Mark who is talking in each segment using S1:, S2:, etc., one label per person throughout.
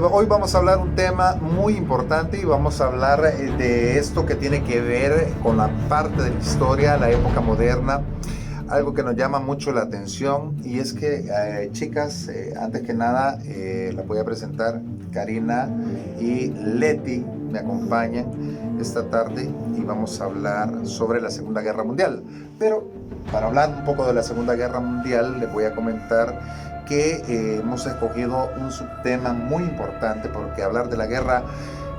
S1: hoy vamos a hablar un tema muy importante y vamos a hablar de esto que tiene que ver con la parte de la historia, la época moderna, algo que nos llama mucho la atención y es que, chicas, antes que nada, las voy a presentar. Karina y Leti me acompañan esta tarde y vamos a hablar sobre la Segunda Guerra Mundial. Pero para hablar un poco de la Segunda Guerra Mundial, les voy a comentar que hemos escogido un subtema muy importante porque hablar de la guerra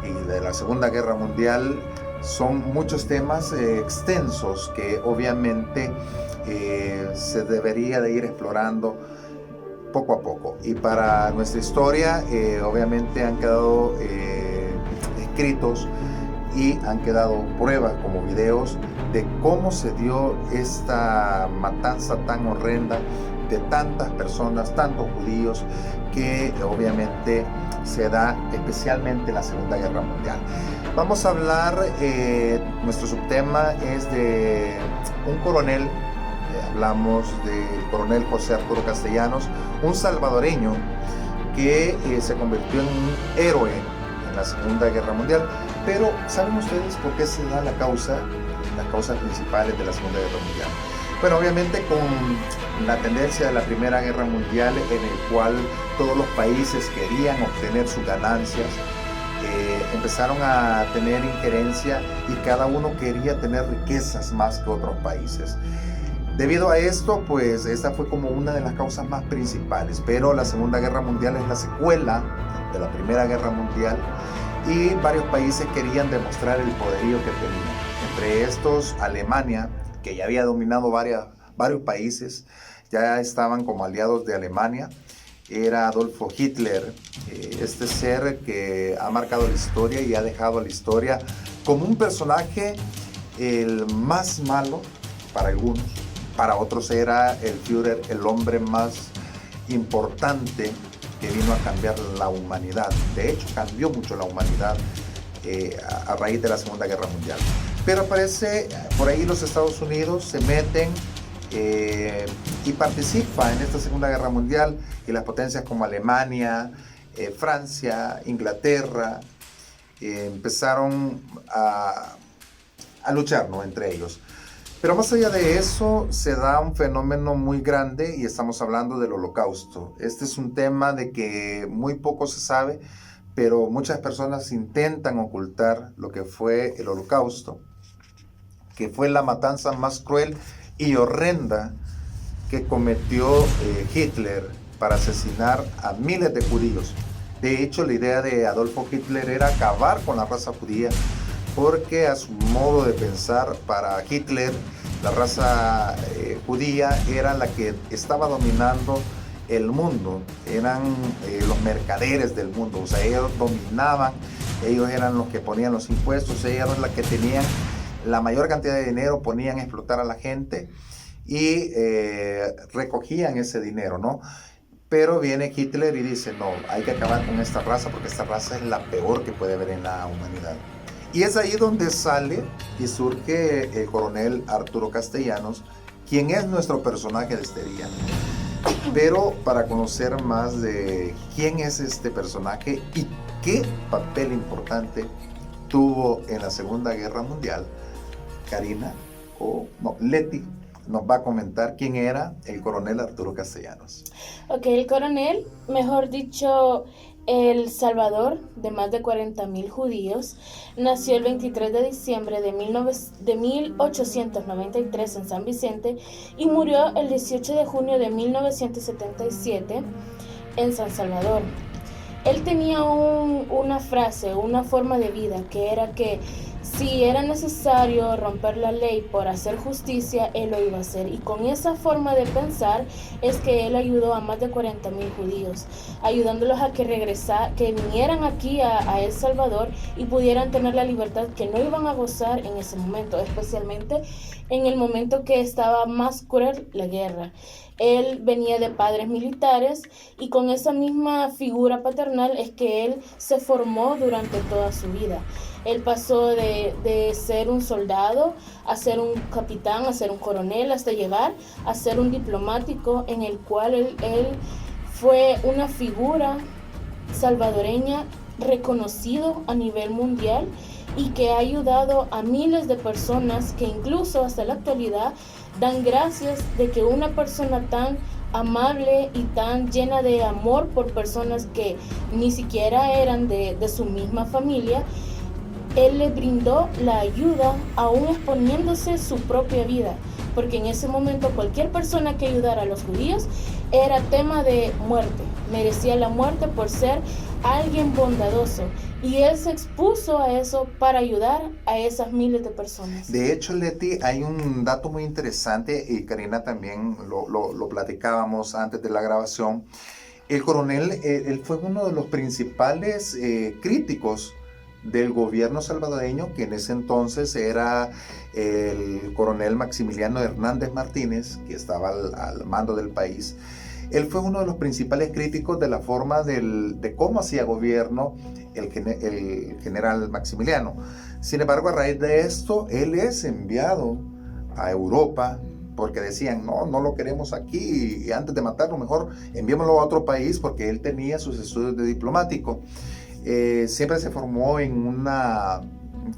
S1: y de la Segunda Guerra Mundial son muchos temas extensos que obviamente se debería de ir explorando poco a poco. Y para nuestra historia obviamente han quedado escritos y han quedado pruebas como videos de cómo se dio esta matanza tan horrenda de tantas personas, tantos judíos, que obviamente se da especialmente en la Segunda Guerra Mundial. Vamos a hablar, nuestro subtema es de un coronel, hablamos del coronel José Arturo Castellanos, un salvadoreño que se convirtió en un héroe en la Segunda Guerra Mundial. Pero ¿saben ustedes por qué se da las causas principales de la Segunda Guerra Mundial? Bueno, obviamente con la tendencia de la Primera Guerra Mundial, en el cual todos los países querían obtener sus ganancias, empezaron a tener injerencia y cada uno quería tener riquezas más que otros países. Debido a esto, pues esta fue como una de las causas más principales, pero la Segunda Guerra Mundial es la secuela de la Primera Guerra Mundial y varios países querían demostrar el poderío que tenían. Entre estos, Alemania, que ya había dominado varios países, ya estaban como aliados de Alemania, era Adolfo Hitler, este ser que ha marcado la historia y ha dejado a la historia como un personaje el más malo para algunos, para otros era el Führer, el hombre más importante que vino a cambiar la humanidad. De hecho, cambió mucho la humanidad a raíz de la Segunda Guerra Mundial. Pero aparece por ahí los Estados Unidos, se meten y participan en esta Segunda Guerra Mundial, y las potencias como Alemania, Francia, Inglaterra, empezaron a luchar, ¿no?, entre ellos. Pero más allá de eso, se da un fenómeno muy grande y estamos hablando del Holocausto. Este es un tema de que muy poco se sabe, pero muchas personas intentan ocultar lo que fue el Holocausto, que fue la matanza más cruel y horrenda que cometió Hitler para asesinar a miles de judíos. De hecho, la idea de Adolfo Hitler era acabar con la raza judía, porque a su modo de pensar, para Hitler, la raza judía era la que estaba dominando el mundo, eran los mercaderes del mundo, o sea, ellos dominaban, ellos eran los que ponían los impuestos, ellos eran los que tenían la mayor cantidad de dinero, ponían a explotar a la gente y recogían ese dinero, ¿no? Pero viene Hitler y dice, no, hay que acabar con esta raza porque esta raza es la peor que puede haber en la humanidad. Y es ahí donde sale y surge el coronel Arturo Castellanos, quien es nuestro personaje de este día. Pero para conocer más de quién es este personaje y qué papel importante tuvo en la Segunda Guerra Mundial, Leti nos va a comentar quién era el coronel Arturo Castellanos.
S2: Ok, el coronel, mejor dicho, el salvador de más de 40.000 judíos, nació el 23 de diciembre de 1893 en San Vicente y murió el 18 de junio de 1977 en San Salvador. Él tenía una frase, una forma de vida, que era que si era necesario romper la ley por hacer justicia, él lo iba a hacer. Y con esa forma de pensar es que él ayudó a más de 40.000 judíos, ayudándolos a que vinieran aquí a El Salvador y pudieran tener la libertad que no iban a gozar en ese momento, especialmente en el momento que estaba más cruel la guerra. Él venía de padres militares y con esa misma figura paternal es que él se formó durante toda su vida. Él pasó de ser un soldado a ser un capitán, a ser un coronel, hasta llegar a ser un diplomático, en el cual él fue una figura salvadoreña reconocido a nivel mundial y que ha ayudado a miles de personas que incluso hasta la actualidad dan gracias de que una persona tan amable y tan llena de amor por personas que ni siquiera eran de su misma familia, él le brindó la ayuda aún exponiéndose su propia vida, porque en ese momento cualquier persona que ayudara a los judíos era tema de muerte, merecía la muerte por ser alguien bondadoso, y él se expuso a eso para ayudar a esas miles de personas.
S1: De hecho, Leti, hay un dato muy interesante, y Karina también lo platicábamos antes de la grabación. El coronel, él fue uno de los principales críticos del gobierno salvadoreño, que en ese entonces era el coronel Maximiliano Hernández Martínez, que estaba al mando del país. Él fue uno de los principales críticos de la forma de cómo hacía gobierno el general Maximiliano. Sin embargo, a raíz de esto, él es enviado a Europa, porque decían, no lo queremos aquí, y antes de matarlo, mejor enviémoslo a otro país, porque él tenía sus estudios de diplomático. Siempre se formó en una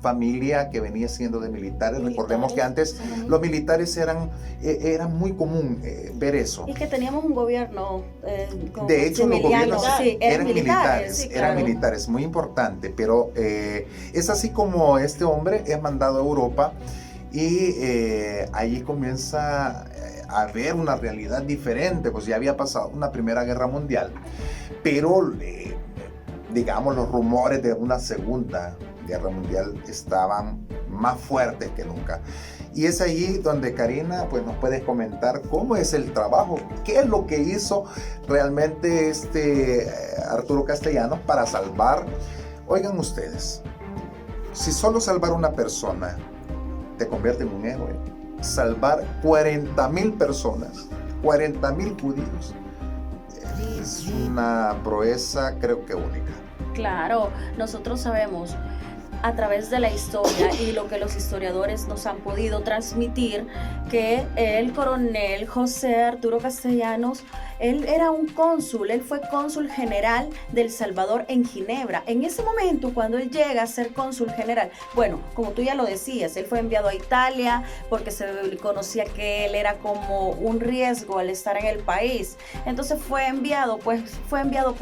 S1: familia que venía siendo de militares. Recordemos que antes los militares eran muy común ver eso.
S3: Y que teníamos un gobierno
S1: de hecho los gobiernos
S3: sí,
S1: eran militares,
S3: sí, claro.
S1: Eran militares, muy importante, pero es así como este hombre es mandado a Europa y allí comienza a ver una realidad diferente, pues ya había pasado una Primera Guerra Mundial, pero digamos los rumores de una Segunda Guerra Mundial estaban más fuertes que nunca. Y es allí donde Karina pues nos puede comentar cómo es el trabajo, qué es lo que hizo realmente Arturo Castellanos para salvar. Oigan ustedes, si solo salvar una persona te convierte en un héroe, salvar 40,000 personas, 40,000 judíos, es una proeza creo que única.
S3: Claro, nosotros sabemos a través de la historia y lo que los historiadores nos han podido transmitir, que el coronel José Arturo Castellanos, él era un cónsul, él fue cónsul general del Salvador en Ginebra. En ese momento, cuando él llega a ser cónsul general, bueno, como tú ya lo decías, él fue enviado a Italia porque se conocía que él era como un riesgo al estar en el país. Entonces fue enviado por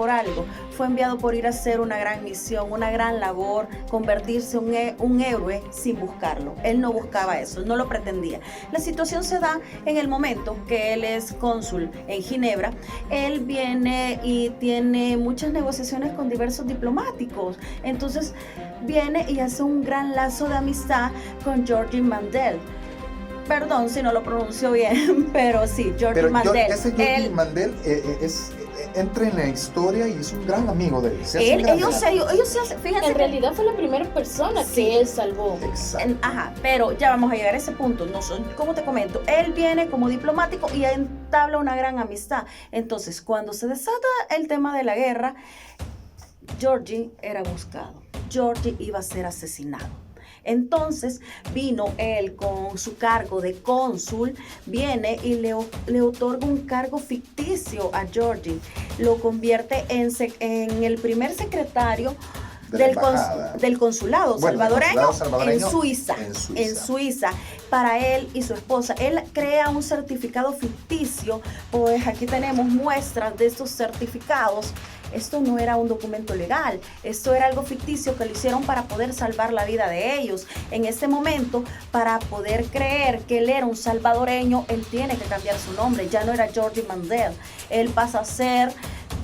S3: algo, fue enviado por ir a hacer una gran misión, una gran labor, convertirse en un héroe sin buscarlo. Él no buscaba eso, no lo pretendía. La situación se da en el momento que él es cónsul en Ginebra. Él viene y tiene muchas negociaciones con diversos diplomáticos. Entonces viene y hace un gran lazo de amistad con Georgi Mandel. Perdón si no lo pronuncio bien, pero sí, Georgi Mandel.
S1: Ese Georgi Mandel entra en la historia y es un gran amigo de él.
S3: Ellos se hacen, fíjense.
S2: En realidad fue la primera persona que él salvó.
S1: Exacto.
S3: Pero ya vamos a llegar a ese punto. Como te comento, él viene como diplomático y entabla una gran amistad. Entonces, cuando se desata el tema de la guerra, Georgi era buscado. Georgi iba a ser asesinado. Entonces vino él con su cargo de cónsul, viene y le otorga un cargo ficticio a Georgi, lo convierte en el primer secretario del consulado salvadoreño en Suiza, para él y su esposa. Él crea un certificado ficticio, pues aquí tenemos muestras de estos certificados. Esto no era un documento legal, esto era algo ficticio que lo hicieron para poder salvar la vida de ellos. En ese momento, para poder creer que él era un salvadoreño, él tiene que cambiar su nombre. Ya no era Georgi Mandel, él pasa a ser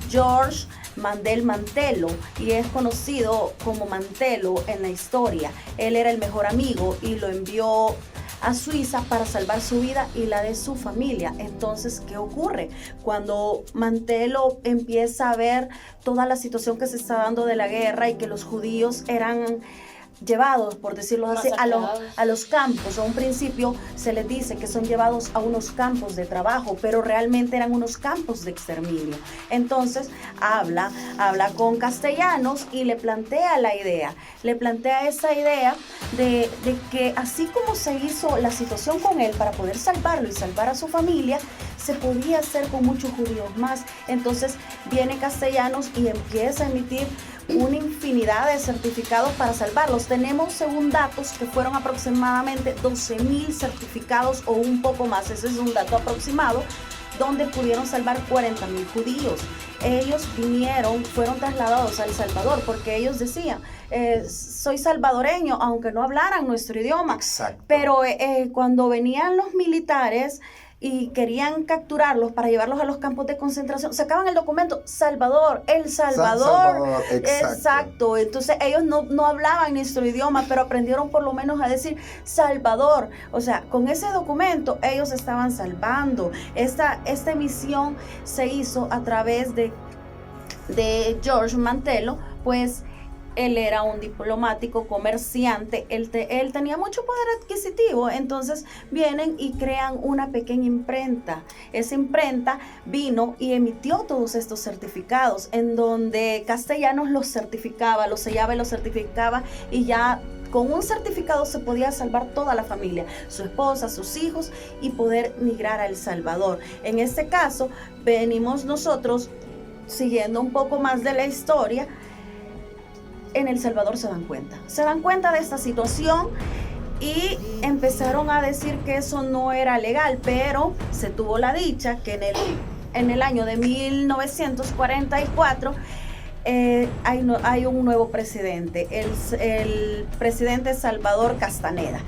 S3: George Mandel Mantelo y es conocido como Mantelo en la historia. Él era el mejor amigo y lo envió a Suiza para salvar su vida y la de su familia. Entonces, ¿qué ocurre? Cuando Mantelo empieza a ver toda la situación que se está dando de la guerra y que los judíos eran llevados, por decirlo así,
S2: Masacrados.
S3: a los campos. A un principio se les dice que son llevados a unos campos de trabajo, pero realmente eran unos campos de exterminio. Entonces habla con Castellanos y le plantea esa idea de que así como se hizo la situación con él para poder salvarlo y salvar a su familia, se podía hacer con muchos judíos más. Entonces viene Castellanos y empieza a emitir una infinidad de certificados para salvarlos. Tenemos, según datos, que fueron aproximadamente 12,000 certificados o un poco más. Ese es un dato aproximado, donde pudieron salvar 40,000 judíos. Ellos fueron trasladados a El Salvador, porque ellos decían, soy salvadoreño, aunque no hablaran nuestro idioma.
S1: Exacto.
S3: Pero cuando venían los militares y querían capturarlos para llevarlos a los campos de concentración, sacaban el documento Salvador, El Salvador. Exacto. Entonces ellos no hablaban nuestro idioma, pero aprendieron por lo menos a decir Salvador. O sea, con ese documento ellos estaban salvando. Esta misión se hizo a través de George Mantello, pues él era un diplomático, comerciante, él tenía mucho poder adquisitivo. Entonces vienen y crean una pequeña imprenta. Esa imprenta vino y emitió todos estos certificados, en donde Castellanos los certificaba, los sellaba y los certificaba, y ya con un certificado se podía salvar toda la familia, su esposa, sus hijos, y poder migrar a El Salvador. En este caso, venimos nosotros siguiendo un poco más de la historia. En El Salvador se dan cuenta de esta situación y empezaron a decir que eso no era legal, pero se tuvo la dicha que en el año de 1944 hay un nuevo presidente, el presidente Salvador Castaneda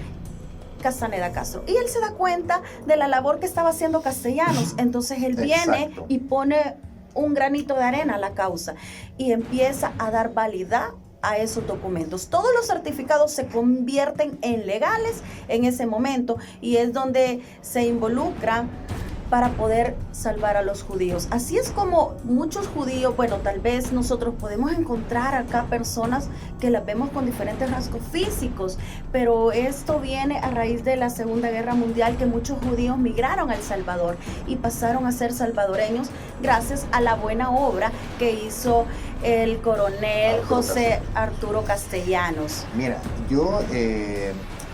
S3: Castro, y él se da cuenta de la labor que estaba haciendo Castellanos. Entonces él viene
S1: Exacto.
S3: y pone un granito de arena a la causa y empieza a dar validad a esos documentos. Todos los certificados se convierten en legales en ese momento, y es donde se involucran para poder salvar a los judíos. Así es como muchos judíos, bueno, tal vez nosotros podemos encontrar acá personas que las vemos con diferentes rasgos físicos, pero esto viene a raíz de la Segunda Guerra Mundial, que muchos judíos migraron a El Salvador y pasaron a ser salvadoreños gracias a la buena obra que hizo el coronel José Arturo Castellanos.
S1: Mira,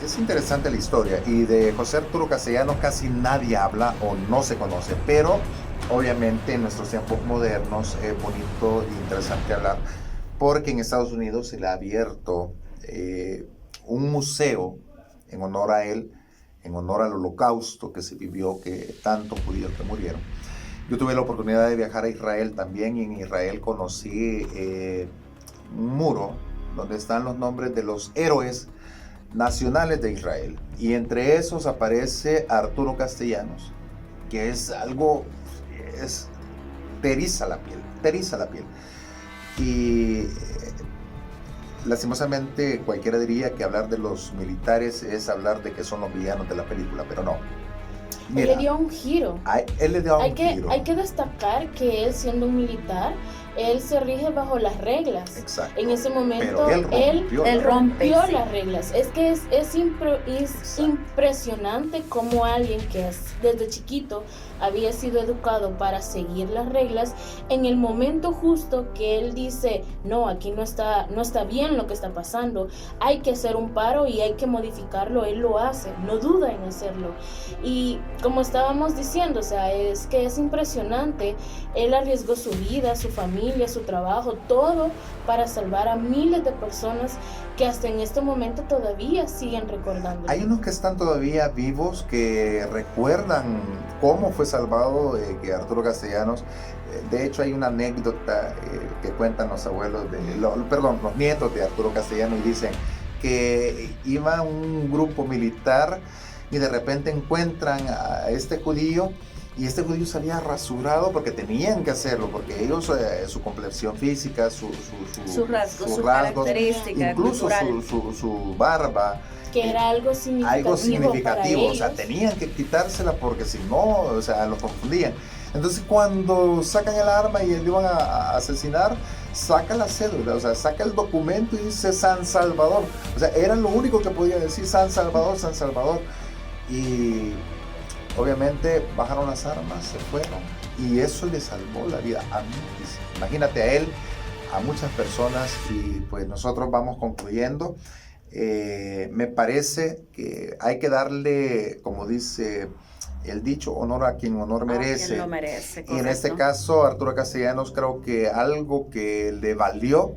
S1: es interesante la historia, y de José Arturo Castellanos casi nadie habla o no se conoce, pero obviamente en nuestros tiempos modernos es bonito e interesante hablar, porque en Estados Unidos se le ha abierto un museo en honor a él, en honor al holocausto que se vivió, que tantos judíos que murieron. Yo tuve la oportunidad de viajar a Israel también, y en Israel conocí un muro donde están los nombres de los héroes nacionales de Israel, y entre esos aparece Arturo Castellanos, que es algo, te eriza la piel, y lastimosamente cualquiera diría que hablar de los militares es hablar de que son los villanos de la película, pero no. Mira,
S2: él le dio un giro.
S1: Él le dio un giro.
S2: Hay que destacar que él, siendo un militar, él se rige bajo las reglas.
S1: Exacto.
S2: En ese momento,
S1: Pero
S2: él rompió
S3: sí.
S2: las reglas. Es que es impresionante cómo alguien que desde chiquito había sido educado para seguir las reglas, en el momento justo que él dice, no, aquí no está bien lo que está pasando, hay que hacer un paro y hay que modificarlo, él lo hace, no duda en hacerlo. Y como estábamos diciendo, o sea, es que es impresionante, él arriesgó su vida, su familia, su trabajo, todo para salvar a miles de personas que hasta en este momento todavía siguen recordando.
S1: Hay unos que están todavía vivos que recuerdan cómo fue salvado Arturo Castellanos. De hecho, hay una anécdota que cuentan los los nietos de Arturo Castellanos, y dicen que iba un grupo militar y de repente encuentran a este judío, y este judío se había rasurado porque tenían que hacerlo, porque ellos, su complexión física, sus rasgos,
S3: sus características,
S1: incluso su barba,
S2: que era algo significativo para
S1: o sea,
S2: ellos.
S1: tenían que quitársela porque si no, o sea, los confundían. Entonces, cuando sacan el arma y lo iban a asesinar, saca la cédula, o sea, saca el documento y dice San Salvador. O sea, era lo único que podía decir, San Salvador, San Salvador. Y obviamente bajaron las armas, se fueron, y eso le salvó la vida a miles. Imagínate a él, a muchas personas, y pues nosotros vamos concluyendo. Me parece que hay que darle, como dice el dicho, honor a quien honor merece.
S3: Quien lo merece,
S1: y en este caso, Arturo Castellanos, creo que algo que le valió,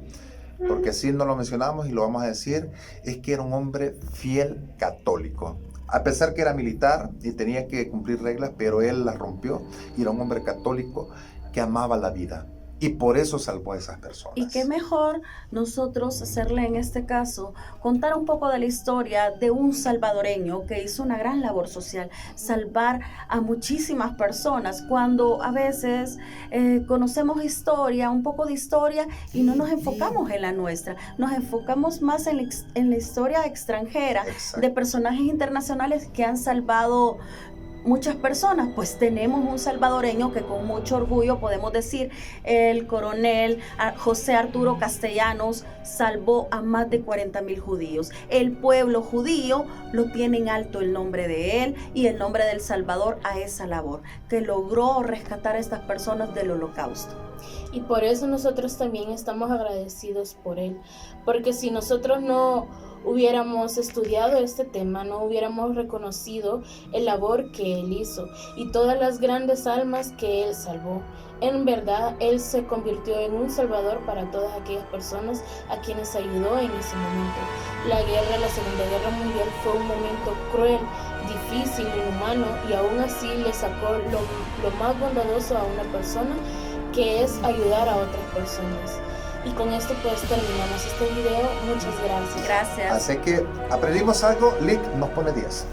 S1: porque así no lo mencionamos y lo vamos a decir, es que era un hombre fiel católico. A pesar que era militar y tenía que cumplir reglas, pero él las rompió y era un hombre católico que amaba la vida. Y por eso salvó a esas personas.
S3: Y qué mejor nosotros hacerle en este caso, contar un poco de la historia de un salvadoreño que hizo una gran labor social, salvar a muchísimas personas, cuando a veces conocemos historia, un poco de historia, y no nos enfocamos en la nuestra, nos enfocamos más en la historia extranjera. Exacto. De personajes internacionales que han salvado muchas personas. Pues tenemos un salvadoreño que con mucho orgullo podemos decir, el coronel José Arturo Castellanos salvó a más de 40,000 judíos. El pueblo judío lo tiene en alto el nombre de él y el nombre del Salvador a esa labor, que logró rescatar a estas personas del holocausto.
S2: Y por eso nosotros también estamos agradecidos por él, porque si nosotros no hubiéramos estudiado este tema, no hubiéramos reconocido el labor que él hizo y todas las grandes almas que él salvó. En verdad, él se convirtió en un salvador para todas aquellas personas a quienes ayudó en ese momento. La Segunda Guerra Mundial fue un momento cruel, difícil, inhumano, y aún así le sacó lo más bondadoso a una persona, que es ayudar a otras personas. Y con esto pues terminamos este video. Muchas gracias.
S3: Gracias.
S1: Así que aprendimos algo, Lick nos pone 10.